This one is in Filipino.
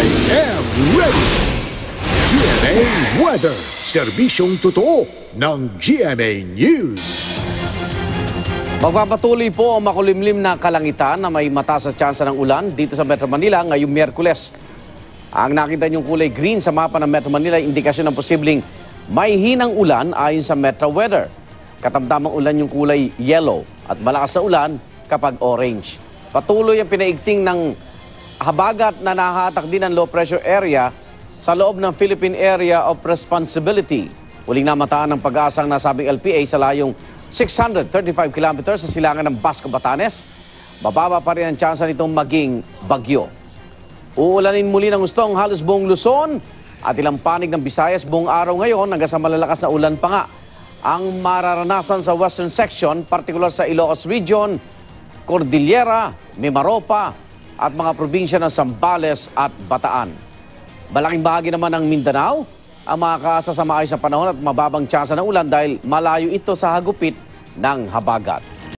I am ready! GMA Weather, serbisyong totoo ng GMA News. Magpapatuloy po ang makulimlim na kalangitan na may mataas na tsansa ng ulan dito sa Metro Manila ngayong Miyerkules. Ang nakita niyong kulay green sa mapa ng Metro Manila ay indikasyon ng posibleng may hinang ulan ayon sa Metro Weather. Katamtamang ulan yung kulay yellow at malakas na ulan kapag orange. Patuloy ang pinaigting ng habagat na nahahatak din ng low pressure area sa loob ng Philippine Area of Responsibility. Huling namataan ng pag-asang nasabing LPA sa layong 635 kilometers sa silangan ng Basco, Batanes. Mababa pa rin ang tsansa nitong maging bagyo. Uulanin muli ng gustong halos buong Luzon at ilang panig ng Visayas buong araw ngayon hanggang sa malalakas na ulan pa nga ang mararanasan sa western section, partikular sa Ilocos Region, Cordillera, Mimaropa at mga probinsya ng Zambales at Bataan. Malaking bahagi naman ng Mindanao ang makakaasa sa maayos na panahon at mababang tsansa ng ulan dahil malayo ito sa hagupit ng habagat.